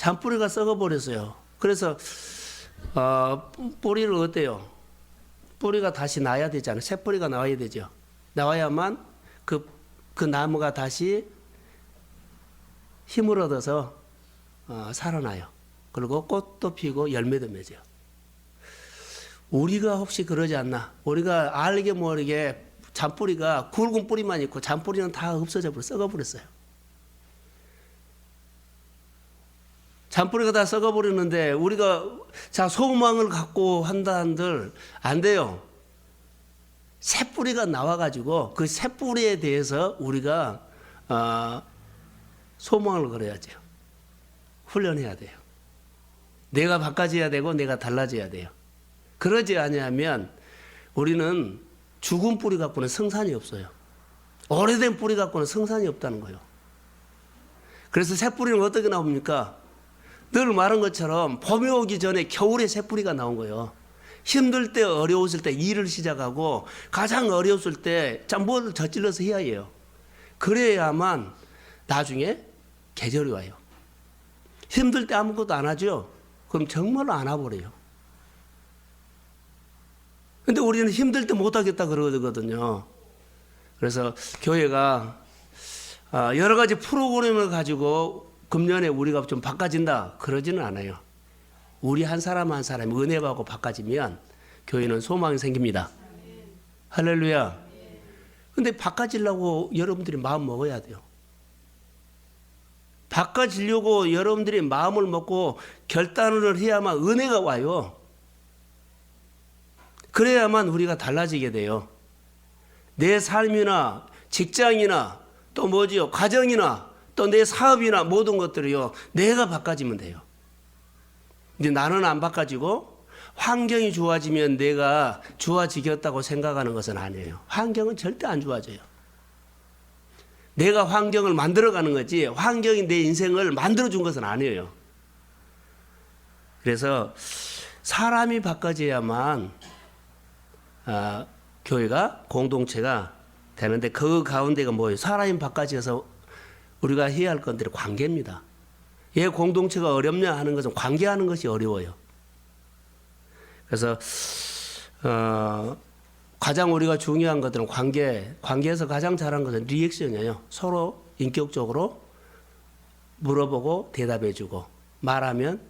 잔뿌리가 썩어버렸어요. 그래서 뿌리를 어때요? 뿌리가 다시 나야 되잖아요. 새 뿌리가 나와야 되죠. 나와야만 그 나무가 다시 힘을 얻어서 살아나요. 그리고 꽃도 피고 열매도 맺어요. 우리가 혹시 그러지 않나? 우리가 알게 모르게 잔뿌리가 굵은 뿌리만 있고 잔뿌리는 다 없어져 버려 썩어버렸어요. 잔뿌리가 다 썩어버리는데 우리가 자 소망을 갖고 한다는들 안 돼요. 새 뿌리가 나와가지고 그 새 뿌리에 대해서 우리가 소망을 걸어야죠. 훈련해야 돼요. 내가 바꿔져야 되고 내가 달라져야 돼요. 그러지 않으면 우리는 죽은 뿌리 갖고는 성산이 없어요. 오래된 뿌리 갖고는 성산이 없다는 거예요. 그래서 새 뿌리는 어떻게 나옵니까? 늘 말한 것처럼 봄이 오기 전에 겨울에 새 뿌리가 나온 거예요. 힘들 때 어려웠을 때 일을 시작하고 가장 어려웠을 때 뭘 저질러서 해야 해요. 그래야만 나중에 계절이 와요. 힘들 때 아무것도 안 하죠? 그럼 정말로 안 와버려요. 근데 우리는 힘들 때 못하겠다 그러거든요. 그래서 교회가 여러 가지 프로그램을 가지고 금년에 우리가 좀 바꿔진다 그러지는 않아요. 우리 한 사람 한 사람이 은혜 받고 바꿔지면 교회는 소망이 생깁니다. 할렐루야. 근데 바꿔지려고 여러분들이 마음 먹어야 돼요. 바꿔지려고 여러분들이 마음을 먹고 결단을 해야만 은혜가 와요. 그래야만 우리가 달라지게 돼요. 내 삶이나 직장이나 또 뭐지요? 가정이나 또 내 사업이나 모든 것들이요. 내가 바꿔지면 돼요. 근데 나는 안 바꿔지고 환경이 좋아지면 내가 좋아지겠다고 생각하는 것은 아니에요. 환경은 절대 안 좋아져요. 내가 환경을 만들어가는 거지 환경이 내 인생을 만들어준 것은 아니에요. 그래서 사람이 바꿔져야만 교회가 공동체가 되는데 그 가운데가 뭐예요? 사람이 바꿔져서 우리가 해야 할 것들이 관계입니다. 왜 공동체가 어렵냐 하는 것은 관계하는 것이 어려워요. 그래서 가장 우리가 중요한 것들은 관계에서 가장 잘한 것은 리액션이에요. 서로 인격적으로 물어보고 대답해주고 말하면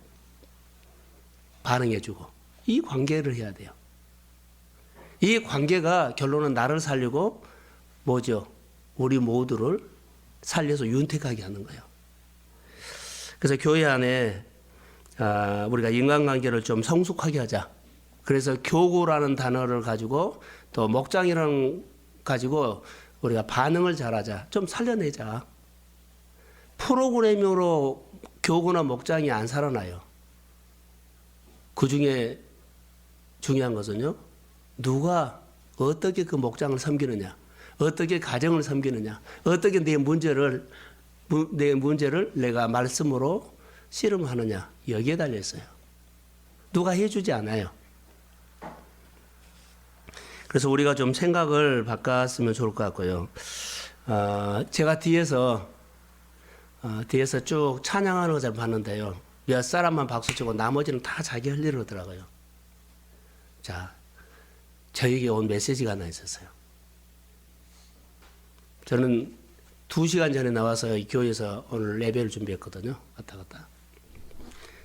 반응해주고 이 관계를 해야 돼요. 이 관계가 결론은 나를 살리고 뭐죠? 우리 모두를 살려서 윤택하게 하는 거예요. 그래서 교회 안에 우리가 인간관계를 좀 성숙하게 하자. 그래서 교구라는 단어를 가지고 또 목장이라는 가지고 우리가 반응을 잘하자. 좀 살려내자. 프로그램으로 교구나 목장이 안 살아나요. 그 중에 중요한 것은요. 누가 어떻게 그 목장을 섬기느냐. 어떻게 가정을 섬기느냐. 어떻게 내 문제를 내가 말씀으로 씨름하느냐. 여기에 달려있어요. 누가 해주지 않아요. 그래서 우리가 좀 생각을 바꿨으면 좋을 것 같고요. 제가 뒤에서 쭉 찬양하는 것을 봤는데요. 몇 사람만 박수치고 나머지는 다 자기 할 일을 하더라고요. 자, 저에게 온 메시지가 하나 있었어요. 저는 2시간 전에 나와서 이 교회에서 오늘 레벨을 준비했거든요. 갔다.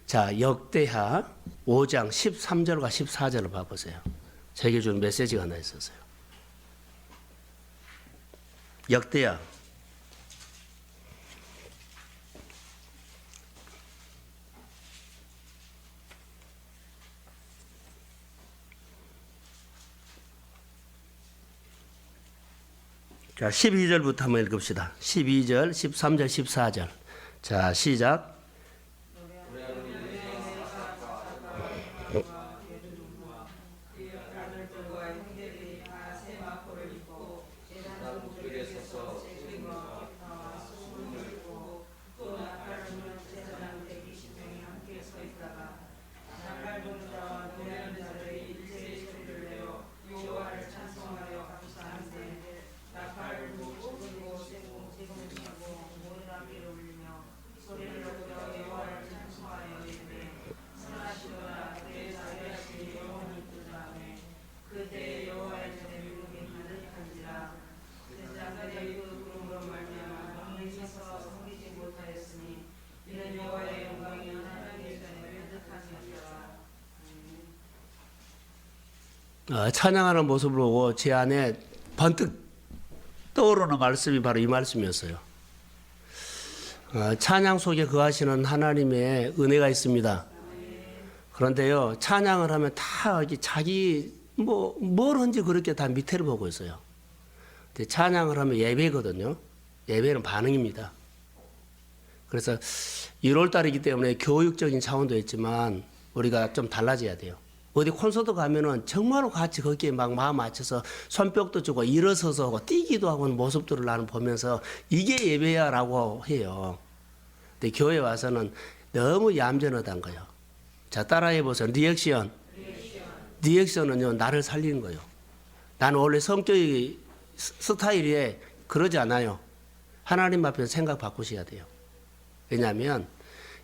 자, 역대하 5장 13절과 14절을 봐보세요. 저에게 준 메시지가 하나 있었어요. 역대하 자, 12절부터 한번 읽읍시다. 12절, 13절, 14절. 자, 시작. 찬양하는 모습을 보고 제 안에 번뜩 떠오르는 말씀이 바로 이 말씀이었어요. 찬양 속에 거하시는 하나님의 은혜가 있습니다. 그런데요, 찬양을 하면 다 자기 뭘 한지 그렇게 다 밑에를 보고 있어요. 근데 찬양을 하면 예배거든요. 예배는 반응입니다. 그래서 1월 달이기 때문에 교육적인 차원도 있지만 우리가 좀 달라져야 돼요. 어디 콘서트 가면은 정말로 같이 거기에 막 마음 맞춰서 손뼉도 주고 일어서서 하고 뛰기도 하고 하는 모습들을 나는 보면서 이게 예배야라고 해요. 근데 교회 와서는 너무 얌전하다는 거예요. 자, 따라해 보세요. 리액션. 리액션은요, 나를 살리는 거예요. 나는 원래 성격이 스타일이 그러지 않아요. 하나님 앞에서 생각 바꾸셔야 돼요. 왜냐하면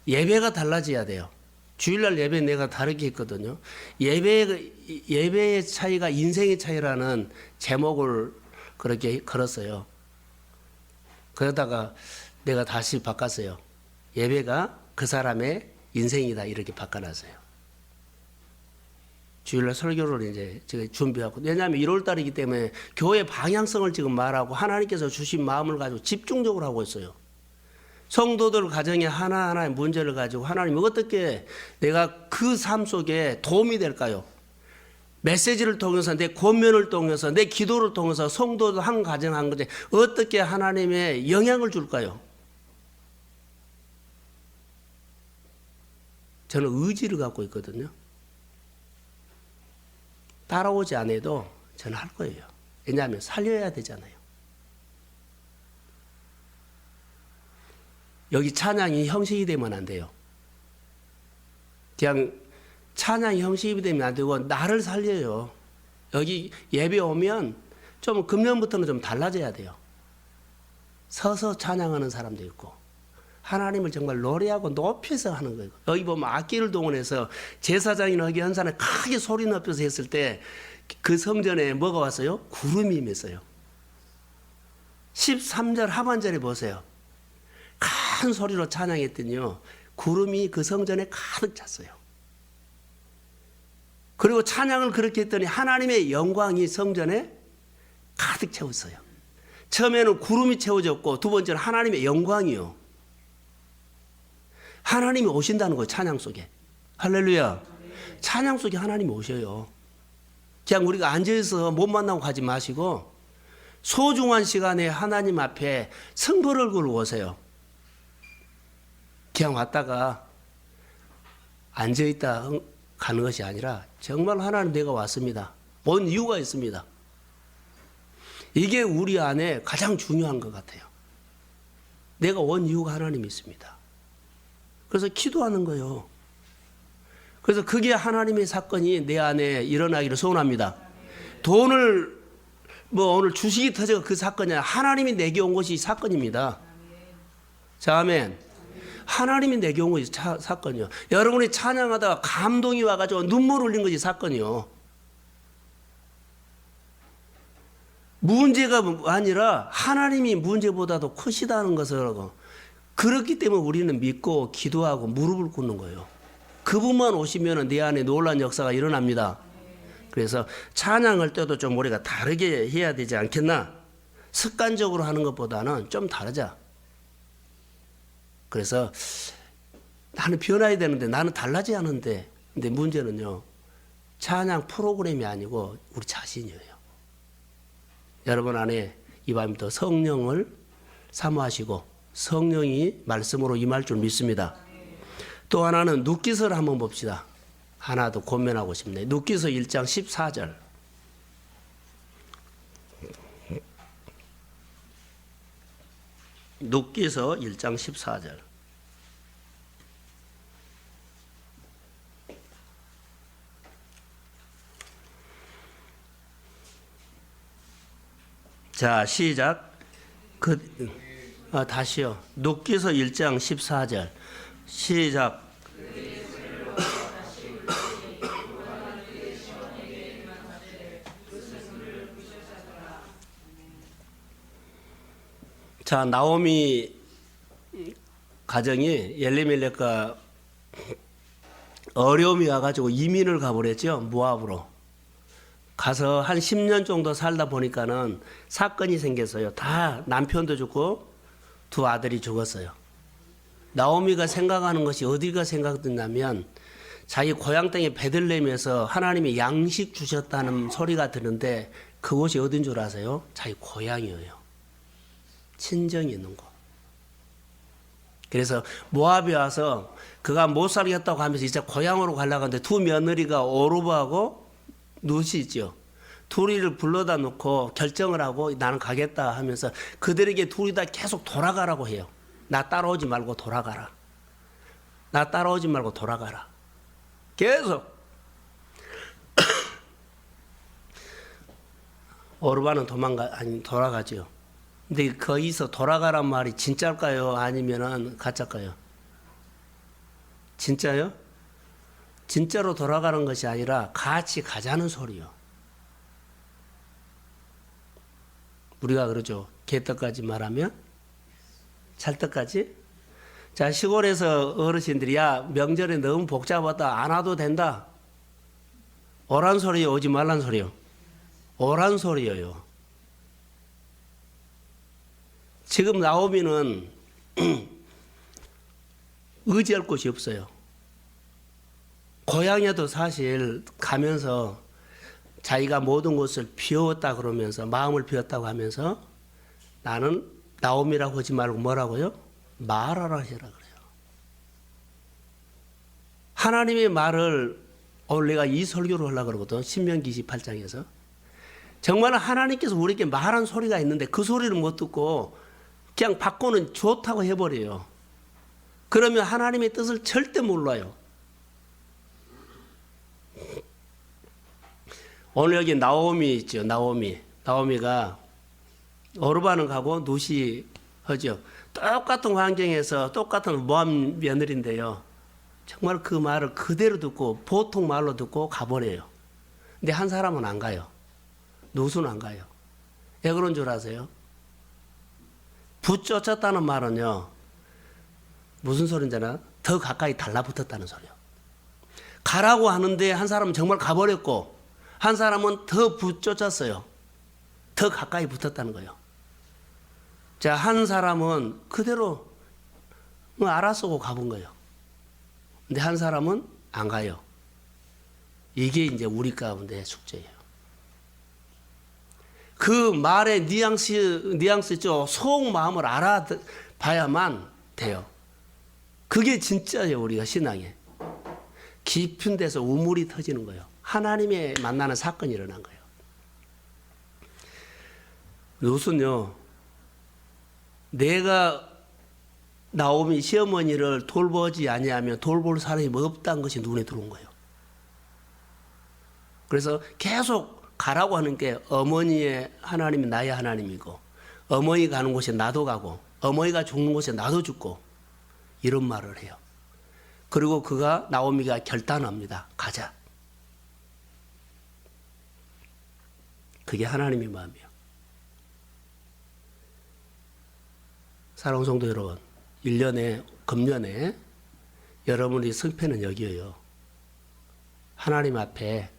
예배가 달라져야 돼요. 주일날 예배 내가 다르게 했거든요. 예배의 차이가 인생의 차이라는 제목을 그렇게 걸었어요. 그러다가 내가 다시 바꿨어요. 예배가 그 사람의 인생이다 이렇게 바꿔놨어요. 주일날 설교를 이제 제가 준비하고, 왜냐하면 1월 달이기 때문에 교회 방향성을 지금 말하고 하나님께서 주신 마음을 가지고 집중적으로 하고 있어요. 성도들 가정에 하나하나의 문제를 가지고 하나님 어떻게 내가 그 삶 속에 도움이 될까요? 메시지를 통해서 내 권면을 통해서 내 기도를 통해서 성도들 한 가정 한 가정 어떻게 하나님의 영향을 줄까요? 저는 의지를 갖고 있거든요. 따라오지 않아도 저는 할 거예요. 왜냐하면 살려야 되잖아요. 여기 찬양이 형식이 되면 안 돼요. 그냥 찬양이 형식이 되면 안 되고 나를 살려요. 여기 예배 오면 좀 금년부터는 좀 달라져야 돼요. 서서 찬양하는 사람도 있고 하나님을 정말 노래하고 높여서 하는 거예요. 여기 보면 악기를 동원해서 제사장이나 여기 현산에 크게 소리 높여서 했을 때 그 성전에 뭐가 왔어요? 구름이 임했어요. 13절 하반절에 보세요. 큰 소리로 찬양했더니요, 구름이 그 성전에 가득 찼어요. 그리고 찬양을 그렇게 했더니 하나님의 영광이 성전에 가득 채웠어요. 처음에는 구름이 채워졌고 두 번째는 하나님의 영광이요. 하나님이 오신다는 거예요. 찬양 속에. 할렐루야. 찬양 속에 하나님이 오셔요. 그냥 우리가 앉아서 못 만나고 가지 마시고 소중한 시간에 하나님 앞에 성불을 걸고 오세요. 그냥 왔다가 앉아있다 가는 것이 아니라 정말 하나님 내가 왔습니다. 온 이유가 있습니다. 이게 우리 안에 가장 중요한 것 같아요. 내가 온 이유가 하나님이 있습니다. 그래서 기도하는 거예요. 그래서 그게 하나님의 사건이 내 안에 일어나기를 소원합니다. 돈을 오늘 주식이 터져가 그 사건이 아니라 하나님이 내게 온 것이 사건입니다. 자, 아멘. 하나님이 내게 온 것이 사건이요. 여러분이 찬양하다가 감동이 와가지고 눈물 흘린 것이 사건이요. 문제가 아니라 하나님이 문제보다도 크시다는 것을 그렇기 때문에 우리는 믿고 기도하고 무릎을 꿇는 거예요. 그분만 오시면 내 안에 놀라운 역사가 일어납니다. 그래서 찬양할 때도 좀 우리가 다르게 해야 되지 않겠나? 습관적으로 하는 것보다는 좀 다르자. 그래서 나는 변화해야 되는데 나는 달라져야 하는데, 근데 문제는요, 찬양 프로그램이 아니고 우리 자신이에요. 여러분 안에 이 밤부터 성령을 사모하시고 성령이 말씀으로 임할 줄 믿습니다. 또 하나는 눕기서를 한번 봅시다. 하나 더 권면하고 싶네요. 눕기서 1장 14절. 눕기서 1장 14절. 자, 시작. 다시요. 눕기서 1장 14절. 시작. 자, 나오미 가정이 엘리멜렉과 어려움이 와가지고 이민을 가버렸죠. 모압으로. 가서 한 10년 정도 살다 보니까는 사건이 생겼어요. 다 남편도 죽고 두 아들이 죽었어요. 나오미가 생각하는 것이 어디가 생각됐냐면 자기 고향 땅에 베들레헴에서 하나님이 양식 주셨다는 소리가 드는데 그곳이 어딘 줄 아세요? 자기 고향이에요. 친정이 있는 곳. 그래서 모압에 와서 그가 못 살겠다고 하면서 이제 고향으로 가려고 하는데 두 며느리가 오르바하고 룻이 있죠. 둘이를 불러다 놓고 결정을 하고 나는 가겠다 하면서 그들에게 둘이 다 계속 돌아가라고 해요. 나 따라오지 말고 돌아가라. 나 따라오지 말고 돌아가라. 계속. 오르바는 돌아가죠. 근데 거기서 돌아가란 말이 진짜일까요? 아니면은 가짜일까요? 진짜요? 진짜로 돌아가는 것이 아니라 같이 가자는 소리요. 우리가 그러죠. 개떡까지 말하면 찰떡까지. 자, 시골에서 어르신들이 야 명절에 너무 복잡하다 안 와도 된다. 오란 소리요, 오지 말란 소리요. 오란 소리예요. 지금 나오미는 의지할 곳이 없어요. 고향에도 사실 가면서 자기가 모든 것을 비웠다 그러면서 마음을 비웠다고 하면서 나는 나오미라고 하지 말고 뭐라고요? 말하라 하시라 그래요. 하나님의 말을 오늘 내가 이 설교를 하려고 그러거든. 신명기 28장에서. 정말 하나님께서 우리에게 말한 소리가 있는데 그 소리를 못 듣고 그냥 바꾸는 좋다고 해버려요. 그러면 하나님의 뜻을 절대 몰라요. 오늘 여기 나오미 있죠. 나오미가 오르바는 가고 룻이 하죠. 똑같은 환경에서 똑같은 모압 며느리인데요. 정말 그 말을 그대로 듣고 보통 말로 듣고 가버려요. 근데 한 사람은 안 가요. 룻은 안 가요. 왜 그런 줄 아세요? 붙쫓았다는 말은요. 무슨 소린지나 더 가까이 달라붙었다는 소리요. 가라고 하는데 한 사람은 정말 가버렸고 한 사람은 더 붙쫓았어요. 더 가까이 붙었다는 거예요. 자, 한 사람은 그대로 알아서고 가본 거예요. 근데 한 사람은 안 가요. 이게 이제 우리 가운데의 숙제예요. 그 말의 뉘앙스 있죠. 속마음을 알아봐야만 돼요. 그게 진짜예요. 우리가 신앙에. 깊은 데서 우물이 터지는 거예요. 하나님의 만나는 사건이 일어난 거예요. 룻은요. 내가 나오미 시어머니를 돌보지 아니하면 돌볼 사람이 없다는 것이 눈에 들어온 거예요. 그래서 계속 가라고 하는 게 어머니의 하나님이 나의 하나님이고 어머니 가는 곳에 나도 가고 어머니가 죽는 곳에 나도 죽고 이런 말을 해요. 그리고 나오미가 결단합니다. 가자. 그게 하나님의 마음이에요. 사랑하는 성도 여러분, 1년에 금년에 여러분의 승패는 여기에요. 하나님 앞에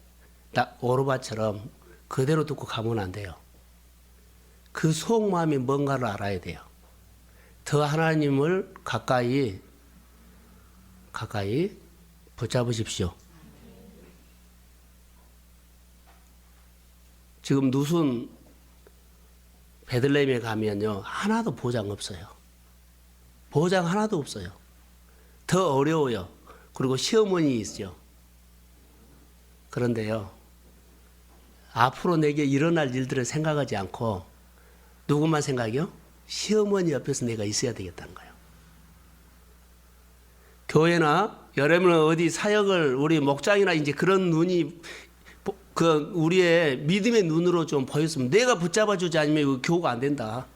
오르바처럼 그대로 듣고 가면 안 돼요. 그 속마음이 뭔가를 알아야 돼요. 더 하나님을 가까이 붙잡으십시오. 지금 룻은 베들레헴에 가면요 하나도 보장 없어요. 보장 하나도 없어요. 더 어려워요. 그리고 시어머니 있죠. 그런데요 앞으로 내게 일어날 일들을 생각하지 않고 누구만 생각해요? 시어머니 옆에서 내가 있어야 되겠다는 거예요. 교회나 여러분은 어디 사역을 우리 목장이나 이제 그런 눈이 우리의 믿음의 눈으로 좀 보였으면 내가 붙잡아주지 않으면 교우가 안 된다.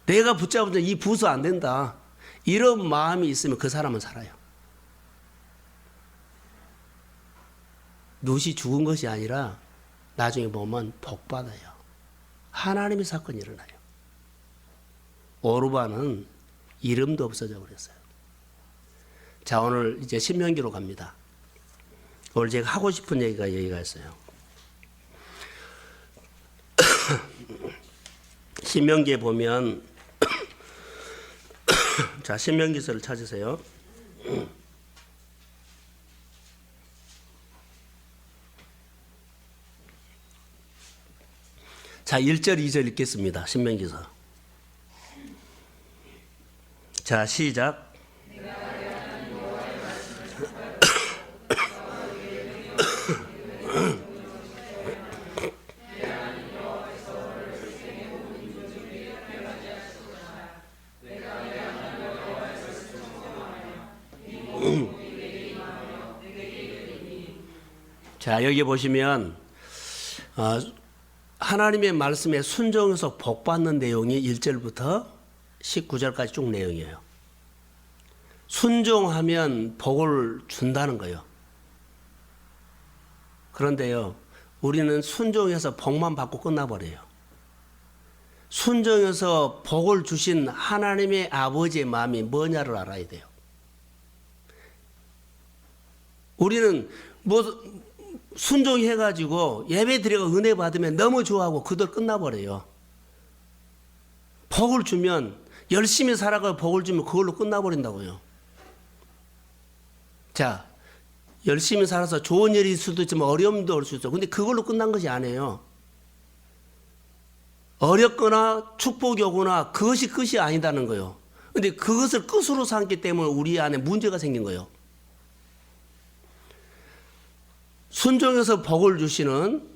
내가 붙잡아주지 이 부서 안 된다. 이런 마음이 있으면 그 사람은 살아요. 룻이 죽은 것이 아니라 나중에 보면 복받아요. 하나님의 사건이 일어나요. 오르바는 이름도 없어져 버렸어요. 자, 오늘 이제 신명기로 갑니다. 오늘 제가 하고 싶은 얘기가 여기가 있어요. 신명기에 보면 자, 신명기서를 찾으세요. 자, 1절 2절 읽겠습니다. 신명기서. 자, 시작. 자, 여기 보시면 하나님의 말씀에 순종해서 복받는 내용이 1절부터 19절까지 쭉 내용이에요. 순종하면 복을 준다는 거예요. 그런데요, 우리는 순종해서 복만 받고 끝나버려요. 순종해서 복을 주신 하나님의 아버지의 마음이 뭐냐를 알아야 돼요. 우리는 순종해가지고 예배 드리고 은혜 받으면 너무 좋아하고 그들 끝나버려요. 복을 주면 열심히 살아가고 복을 주면 그걸로 끝나버린다고요. 자, 열심히 살아서 좋은 일이 있을 수도 있지만 어려움도 올 수 있어요. 근데 그걸로 끝난 것이 아니에요. 어렵거나 축복이 오거나 그것이 끝이 아니다는 거예요. 근데 그것을 끝으로 삼기 때문에 우리 안에 문제가 생긴 거예요. 순종해서 복을 주시는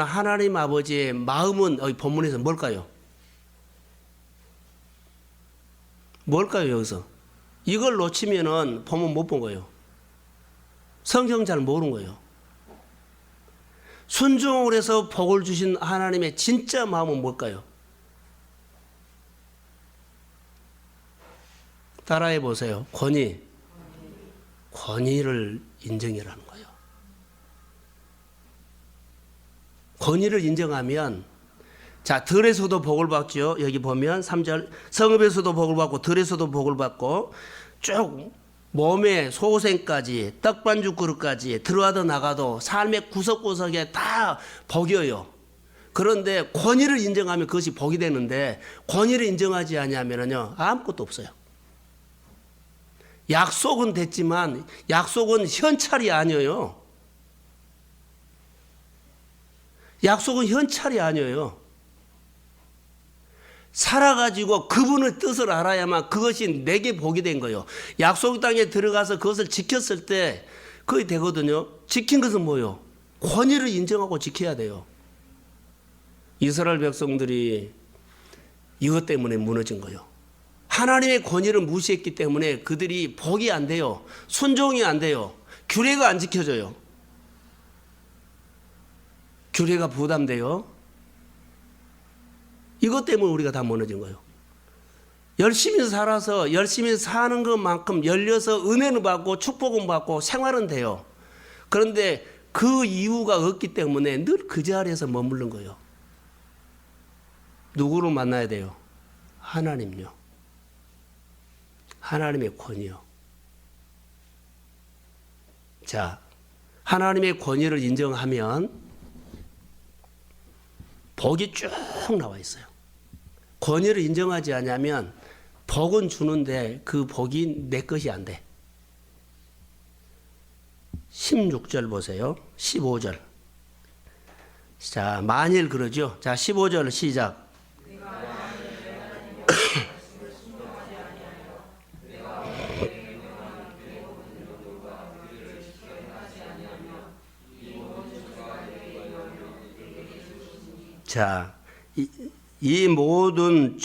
하나님 아버지의 마음은 여기 본문에서 뭘까요? 뭘까요, 여기서? 이걸 놓치면은 본문 못 본 거예요. 성경 잘 모르는 거예요. 순종을 해서 복을 주신 하나님의 진짜 마음은 뭘까요? 따라해 보세요. 권위를 인정이라는 거예요. 권위를 인정하면, 자, 들에서도 복을 받죠. 여기 보면 3절, 성읍에서도 복을 받고 들에서도 복을 받고 쭉 몸의 소생까지 떡반죽 그릇까지 들어와도 나가도 삶의 구석구석에 다 복이에요. 그런데 권위를 인정하면 그것이 복이 되는데 권위를 인정하지 아니하면요 아무것도 없어요. 약속은 됐지만 약속은 현찰이 아니에요. 약속은 현찰이 아니에요. 살아가지고 그분의 뜻을 알아야만 그것이 내게 복이 된 거예요. 약속 땅에 들어가서 그것을 지켰을 때 그게 되거든요. 지킨 것은 뭐예요? 권위를 인정하고 지켜야 돼요. 이스라엘 백성들이 이것 때문에 무너진 거예요. 하나님의 권위를 무시했기 때문에 그들이 복이 안 돼요. 순종이 안 돼요. 규례가 안 지켜져요. 규례가 부담돼요. 이것 때문에 우리가 다 무너진 거예요. 열심히 살아서 열심히 사는 것만큼 열려서 은혜는 받고 축복은 받고 생활은 돼요. 그런데 그 이유가 없기 때문에 늘 그 자리에서 머무른 거예요. 누구를 만나야 돼요? 하나님요. 하나님의 권위요. 자, 하나님의 권위를 인정하면 복이 쭉 나와 있어요. 권위를 인정하지 않으면 복은 주는데 그 복이 내 것이 안 돼. 16절 보세요. 15절. 자, 만일 그러죠. 자, 15절 시작. 자, 이 모든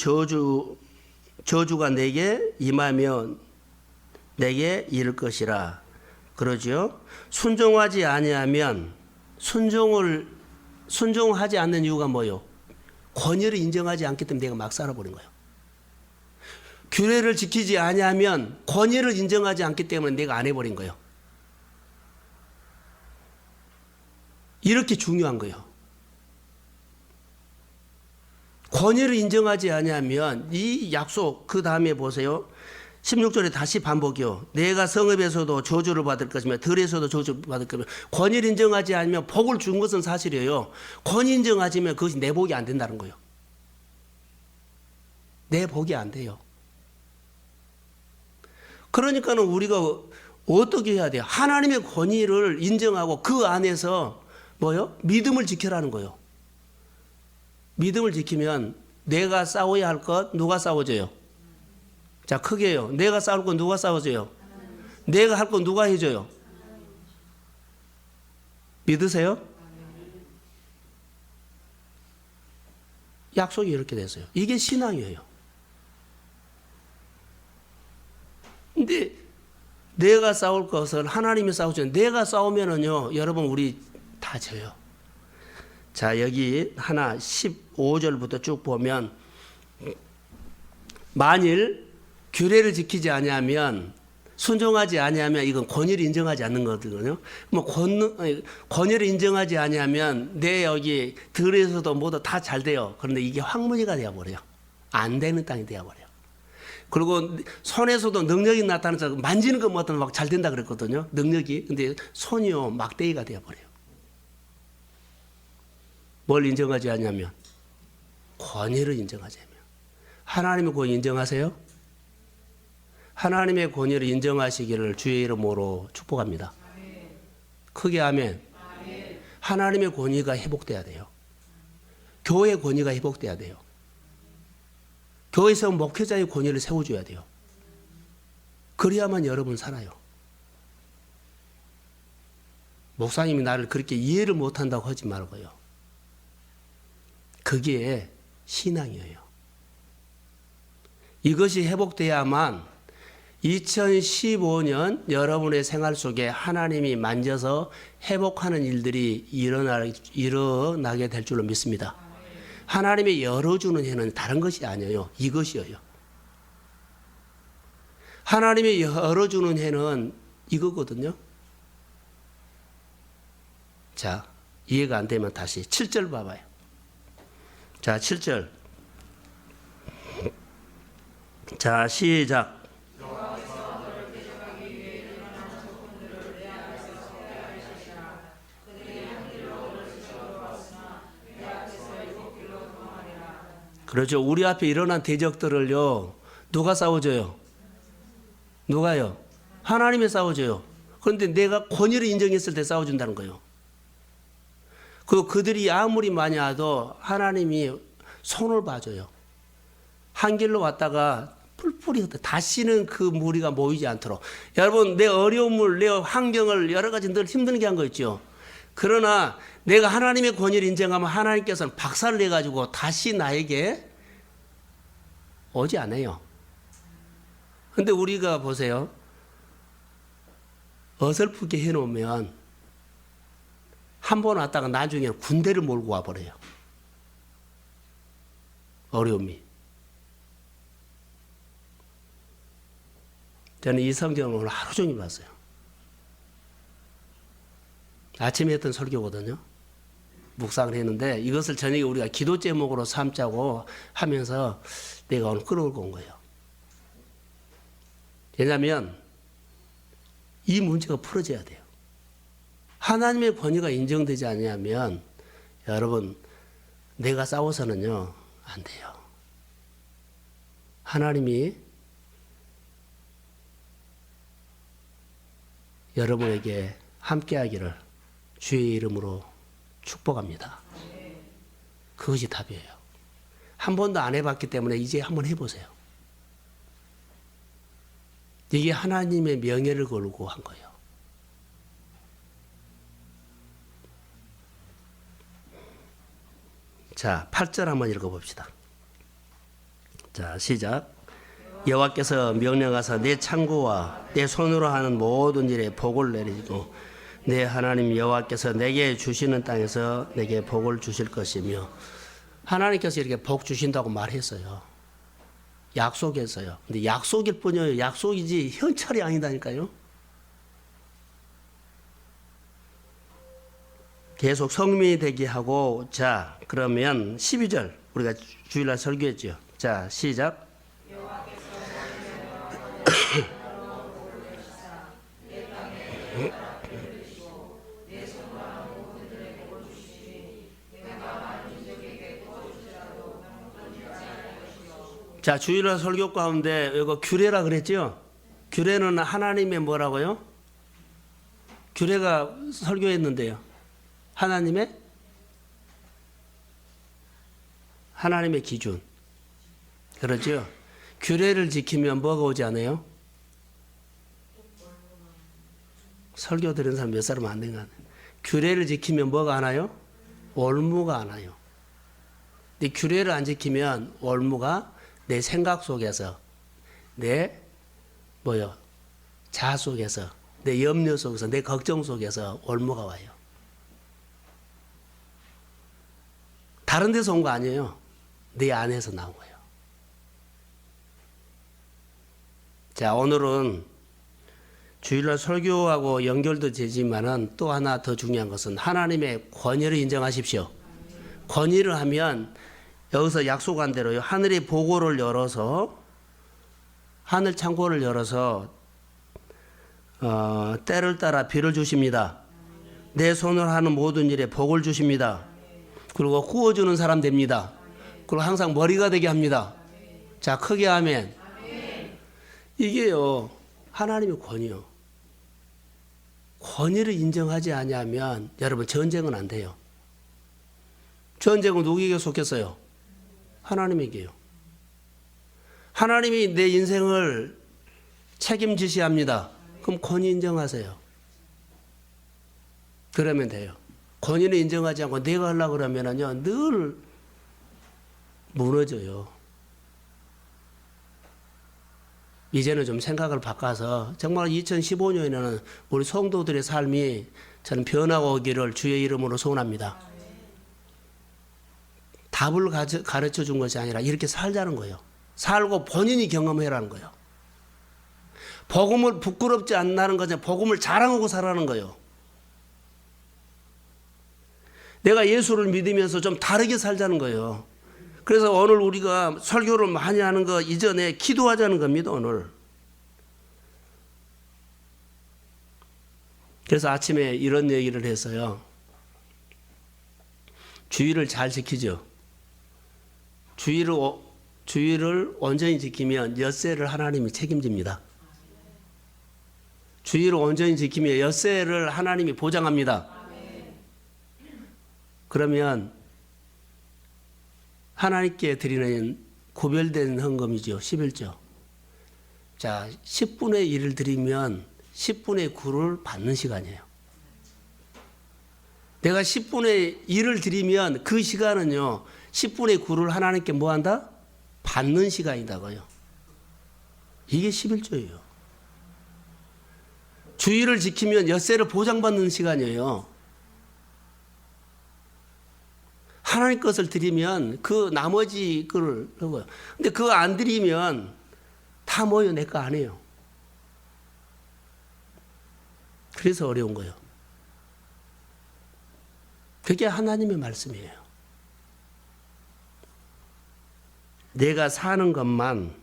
저주가 내게 임하며 내게 이를 것이라. 그러죠? 순종하지 아니하면 순종하지 않는 이유가 뭐예요? 권위를 인정하지 않기 때문에 내가 막 살아버린 거예요. 규례를 지키지 아니하면 권위를 인정하지 않기 때문에 내가 안 해버린 거예요. 이렇게 중요한 거예요. 권위를 인정하지 아니하면 이 약속 그 다음에 보세요. 16절에 다시 반복이요. 내가 성읍에서도 저주를 받을 것이며 들에서도 저주를 받을 것이며 권위를 인정하지 않으면 복을 준 것은 사실이에요. 권위 인정하지면 그것이 내 복이 안 된다는 거예요. 내 복이 안 돼요. 그러니까는 우리가 어떻게 해야 돼요? 하나님의 권위를 인정하고 그 안에서 뭐요? 믿음을 지켜라는 거예요. 믿음을 지키면 내가 싸워야 할 것 누가 싸워줘요? 자, 크게요. 내가 싸울 건 누가 싸워줘요? 내가 할 건 누가 해줘요? 믿으세요? 약속이 이렇게 됐어요. 이게 신앙이에요. 근데 내가 싸울 것을 하나님이 싸우죠. 내가 싸우면은요, 여러분 우리 다 져요. 자, 여기 하나 15절부터 쭉 보면 만일 규례를 지키지 아니하면 순종하지 아니하면 이건 권위를 인정하지 않는 거거든요. 뭐 권위를 인정하지 아니하면 내 여기 들에서도 모두 다 잘 돼요. 그런데 이게 황무지가 되어 버려요. 안 되는 땅이 되어 버려요. 그리고 손에서도 능력이 나타나서 만지는 것마다 막 잘 된다 그랬거든요. 능력이. 근데 손이요 막대기가 되어 버려요. 뭘 인정하지 않냐면 권위를 인정하지 않으면. 하나님의 권위 인정하세요? 하나님의 권위를 인정하시기를 주의 이름으로 축복합니다. 크게 아멘. 하나님의 권위가 회복돼야 돼요. 교회의 권위가 회복돼야 돼요. 교회에서 목회자의 권위를 세워줘야 돼요. 그래야만 여러분 살아요. 목사님이 나를 그렇게 이해를 못한다고 하지 말고요. 그게 신앙이에요. 이것이 회복돼야만 2015년 여러분의 생활 속에 하나님이 만져서 회복하는 일들이 일어나게 될 줄로 믿습니다. 하나님의 열어주는 해는 다른 것이 아니에요. 이것이에요. 하나님의 열어주는 해는 이거거든요. 자, 이해가 안 되면 다시 7절 봐봐요. 자, 7절. 자, 시작. 그렇죠. 우리 앞에 일어난 대적들을요, 누가 싸워줘요? 누가요? 하나님이 싸워줘요. 그런데 내가 권위를 인정했을 때 싸워준다는 거예요. 그들이 아무리 많이 와도 하나님이 손을 봐줘요. 한 길로 왔다가 뿔뿔이 다시는 그 무리가 모이지 않도록. 여러분, 내 어려움을, 내 환경을 여러 가지 늘 힘들게 한 거 있죠. 그러나 내가 하나님의 권위를 인정하면 하나님께서는 박살을 내가지고 다시 나에게 오지 않아요. 근데 우리가 보세요. 어설프게 해놓으면 한 번 왔다가 나중에 군대를 몰고 와버려요. 어려움이. 저는 이 성경을 오늘 하루 종일 봤어요. 아침에 했던 설교거든요. 묵상을 했는데 이것을 저녁에 우리가 기도 제목으로 삼자고 하면서 내가 오늘 끌어올고 온 거예요. 왜냐하면 이 문제가 풀어져야 돼요. 하나님의 권위가 인정되지 않으면 여러분 내가 싸워서는요 안 돼요. 하나님이 여러분에게 함께하기를 주의 이름으로 축복합니다. 그것이 답이에요. 한 번도 안 해봤기 때문에 이제 한번 해보세요. 이게 하나님의 명예를 걸고 한 거예요. 자, 8절 한번 읽어봅시다. 자, 시작. 여호와께서 명령하사 내 창고와 내 손으로 하는 모든 일에 복을 내리고 내 하나님 여호와께서 내게 주시는 땅에서 내게 복을 주실 것이며. 하나님께서 이렇게 복 주신다고 말했어요. 약속했어요. 근데 약속일 뿐이에요. 약속이지 현찰이 아니다니까요. 계속 성민이 되게 하고. 자, 그러면 12절 우리가 주일날 설교했죠. 자, 시작. 자, 주일날 설교 가운데 이거 규례라 그랬죠? 규례는 하나님의 뭐라고요? 규례가 설교했는데요. 하나님의 기준. 그렇죠? 규례를 지키면 뭐가 오지 않아요? 설교 들은 사람 몇 사람 안 된 거 같아요. 규례를 지키면 뭐가 안 와요? 올무가 안 와요. 근데 규례를 안 지키면 올무가 내 생각 속에서, 내 자아 속에서, 내 염려 속에서, 내 걱정 속에서 올무가 와요. 다른 데서 온 거 아니에요. 내 안에서 나온 거예요. 자, 오늘은 주일날 설교하고 연결도 되지만은 또 하나 더 중요한 것은 하나님의 권위를 인정하십시오. 권위를 하면 여기서 약속한 대로요. 하늘의 보고를 열어서, 하늘 창고를 열어서 때를 따라 비를 주십니다. 내 손을 하는 모든 일에 복을 주십니다. 그리고 구워주는 사람 됩니다. 그리고 항상 머리가 되게 합니다. 자, 크게 아멘. 이게요, 하나님의 권위요. 권위를 인정하지 않으면 여러분 전쟁은 안 돼요. 전쟁은 누구에게 속했어요? 하나님에게요. 하나님이 내 인생을 책임지셔야 합니다. 그럼 권위 인정하세요. 그러면 돼요. 권위를 인정하지 않고 내가 하려고 그러면요, 늘 무너져요. 이제는 좀 생각을 바꿔서 정말 2015년에는 우리 성도들의 삶이 저는 변화가 오기를 주의 이름으로 소원합니다. 답을 가르쳐 준 것이 아니라 이렇게 살자는 거예요. 살고 본인이 경험해라는 거예요. 복음을 부끄럽지 않는 것은 복음을 자랑하고 살라는 거예요. 내가 예수를 믿으면서 좀 다르게 살자는 거예요. 그래서 오늘 우리가 설교를 많이 하는 거 이전에 기도하자는 겁니다, 오늘. 그래서 아침에 이런 얘기를 했어요. 주의를 잘 지키죠. 주의를 온전히 지키면 엿새를 하나님이 책임집니다. 주의를 온전히 지키면 엿새를 하나님이 보장합니다. 그러면 하나님께 드리는 구별된 헌금이죠. 11조. 자, 10분의 1을 드리면 10분의 9를 받는 시간이에요. 내가 10분의 1을 드리면 그 시간은요, 10분의 9를 하나님께 뭐 한다? 받는 시간이다고요. 이게 11조예요. 주의를 지키면 엿새를 보장받는 시간이에요. 하나님 것을 드리면 그 나머지 걸 먹어요. 근데 그거 안 드리면 다 뭐예요? 내 거 아니에요. 그래서 어려운 거예요. 그게 하나님의 말씀이에요. 내가 사는 것만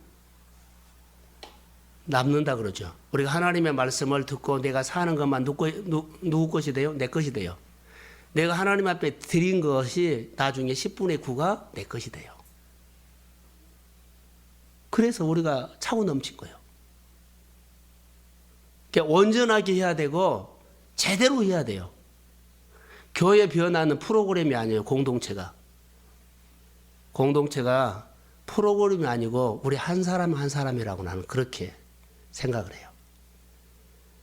남는다 그러죠. 우리가 하나님의 말씀을 듣고 내가 사는 것만 누구 것이 돼요? 내 것이 돼요. 내가 하나님 앞에 드린 것이 나중에 10분의 9가 내 것이 돼요. 그래서 우리가 차고 넘친 거예요. 온전하게 해야 되고 제대로 해야 돼요. 교회 변화는 프로그램이 아니에요. 공동체가 프로그램이 아니고 우리 한 사람 한 사람이라고 나는 그렇게 생각을 해요.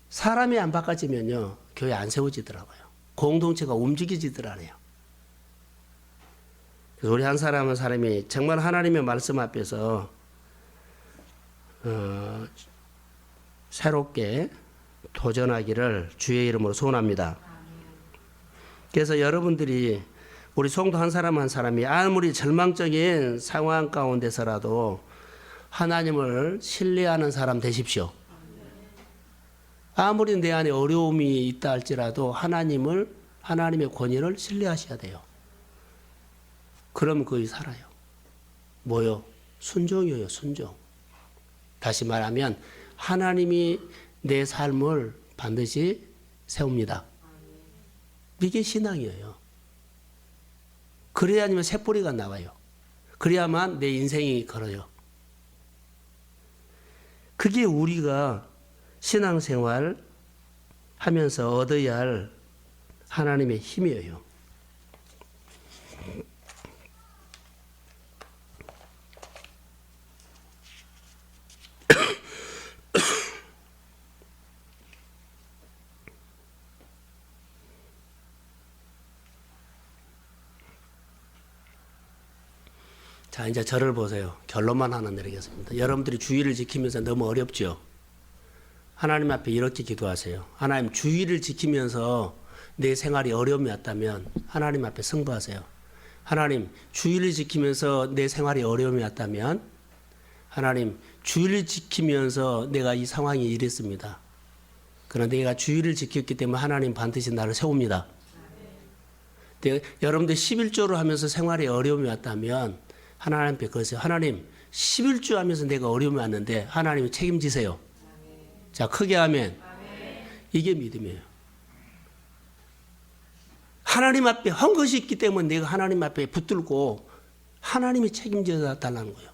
사람이 안 바꿔지면요, 교회 안 세워지더라고요. 공동체가 움직이지들 않아요. 그래서 우리 한 사람 한 사람이 정말 하나님의 말씀 앞에서 새롭게 도전하기를 주의 이름으로 소원합니다. 그래서 여러분들이 우리 성도 한 사람 한 사람이 아무리 절망적인 상황 가운데서라도 하나님을 신뢰하는 사람 되십시오. 아무리 내 안에 어려움이 있다 할지라도 하나님의 권위를 신뢰하셔야 돼요. 그러면 거기 살아요. 뭐요? 순종이에요, 순종. 다시 말하면 하나님이 내 삶을 반드시 세웁니다. 이게 신앙이에요. 그래야 아니면 새뿌리가 나와요. 그래야만 내 인생이 걸어요. 그게 우리가 신앙생활 하면서 얻어야 할 하나님의 힘이에요. 자, 이제 저를 보세요. 결론만 하나 내리겠습니다. 여러분들이 주의를 지키면서 너무 어렵죠? 하나님 앞에 이렇게 기도하세요. 하나님, 주의를 지키면서 내 생활이 어려움이 왔다면 하나님 앞에 승부하세요. 하나님, 주의를 지키면서 내 생활이 어려움이 왔다면 하나님, 주의를 지키면서 내가 이 상황이 이랬습니다. 그런데 내가 주의를 지켰기 때문에 하나님 반드시 나를 세웁니다. 여러분들 11조를 하면서 생활에 어려움이 왔다면 하나님 앞에 그러세요. 하나님, 11조 하면서 내가 어려움이 왔는데 하나님이 책임지세요. 자, 크게 하면 이게 믿음이에요. 하나님 앞에 한 것이 있기 때문에 내가 하나님 앞에 붙들고 하나님이 책임져 달라는 거예요.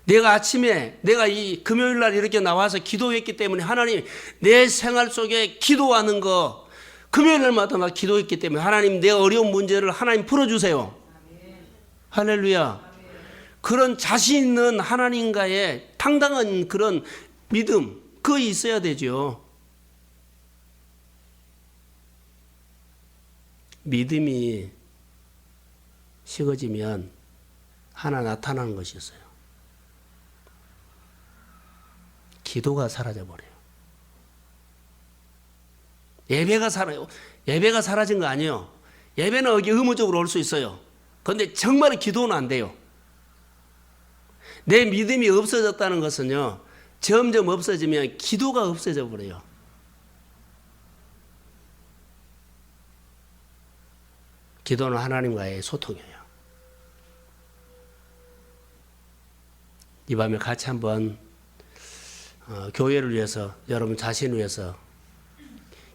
내가 아침에 내가 이 금요일 날 이렇게 나와서 기도했기 때문에 하나님 내 생활 속에 기도하는 거 금요일 날마다 막 기도했기 때문에 하나님 내 어려운 문제를 하나님 풀어주세요. 할렐루야. 그런 자신 있는 하나님과의 당당한 그런 믿음, 그거 있어야 되죠. 믿음이 식어지면 하나 나타나는 것이 있어요. 기도가 사라져버려요. 예배가 사라진 거 아니에요. 예배는 여기 의무적으로 올 수 있어요. 그런데 정말 기도는 안 돼요. 내 믿음이 없어졌다는 것은요, 점점 없어지면 기도가 없어져 버려요. 기도는 하나님과의 소통이에요. 이 밤에 같이 한번 교회를 위해서, 여러분 자신을 위해서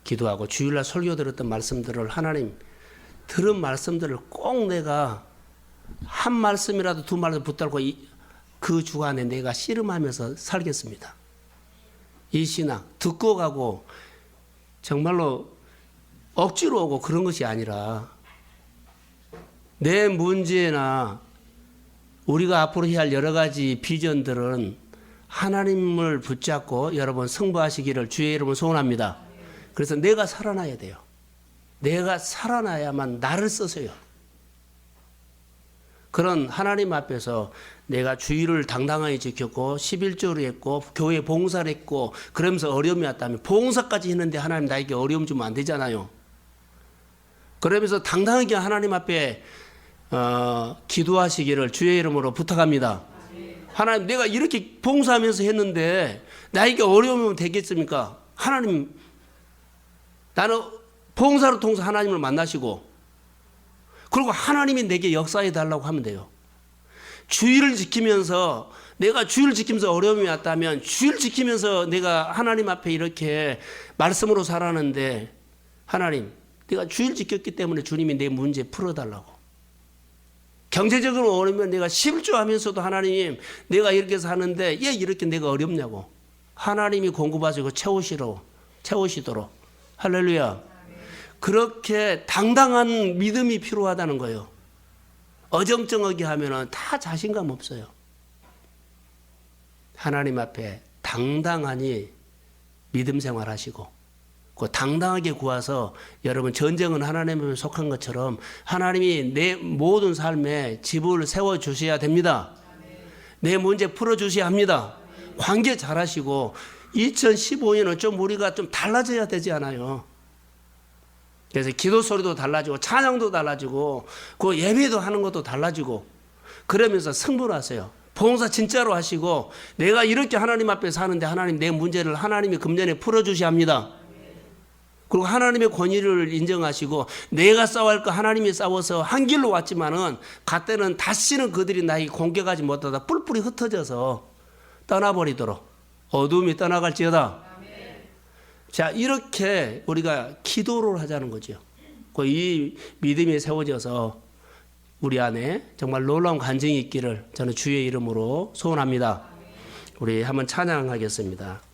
기도하고 주일날 설교 들었던 말씀들을 하나님 들은 말씀들을 꼭 내가 한 말씀이라도 두 말씀 붙들고 그 주간에 내가 씨름하면서 살겠습니다. 이 신앙 듣고 가고 정말로 억지로 오고 그런 것이 아니라 내 문제나 우리가 앞으로 해야 할 여러 가지 비전들은 하나님을 붙잡고 여러분 승부하시기를 주의 이름으로 소원합니다. 그래서 내가 살아나야 돼요. 내가 살아나야만 나를 써서요. 그런 하나님 앞에서 내가 주의를 당당하게 지켰고 11조를 했고 교회 봉사를 했고 그러면서 어려움이 왔다면 봉사까지 했는데 하나님 나에게 어려움 주면 안 되잖아요. 그러면서 당당하게 하나님 앞에 기도하시기를 주의 이름으로 부탁합니다. 하나님, 내가 이렇게 봉사하면서 했는데 나에게 어려움이 오면 되겠습니까? 하나님, 나는 봉사를 통해서 하나님을 만나시고 그리고 하나님이 내게 역사해 달라고 하면 돼요. 주의를 지키면서 내가 주의를 지키면서 어려움이 왔다면 주의를 지키면서 내가 하나님 앞에 이렇게 말씀으로 살았는데 하나님, 내가 주의를 지켰기 때문에 주님이 내 문제 풀어달라고. 경제적으로 어려우면 내가 11조 하면서도 하나님, 내가 이렇게 사는데 왜 이렇게 내가 어렵냐고. 하나님이 공급하시고 채우시도록. 할렐루야. 그렇게 당당한 믿음이 필요하다는 거예요. 어정쩡하게 하면은 다 자신감 없어요. 하나님 앞에 당당하니 믿음 생활하시고 그 당당하게 구하서 여러분 전쟁은 하나님에 속한 것처럼 하나님이 내 모든 삶에 집을 세워주셔야 됩니다. 내 문제 풀어주셔야 합니다. 관계 잘하시고 2015년은 좀 우리가 좀 달라져야 되지 않아요. 그래서 기도 소리도 달라지고 찬양도 달라지고 그 예배도 하는 것도 달라지고 그러면서 승부를 하세요. 봉사 진짜로 하시고 내가 이렇게 하나님 앞에 사는데 하나님 내 문제를 하나님이 금년에 풀어주셔야 합니다. 그리고 하나님의 권위를 인정하시고 내가 싸워야 할 거 하나님이 싸워서 한 길로 왔지만은 갓때는 다시는 그들이 나에게 공격하지 못하다 뿔뿔이 흩어져서 떠나버리도록 어둠이 떠나갈지어다. 자, 이렇게 우리가 기도를 하자는 거죠. 이 믿음이 세워져서 우리 안에 정말 놀라운 간증이 있기를 저는 주의 이름으로 소원합니다. 우리 한번 찬양하겠습니다.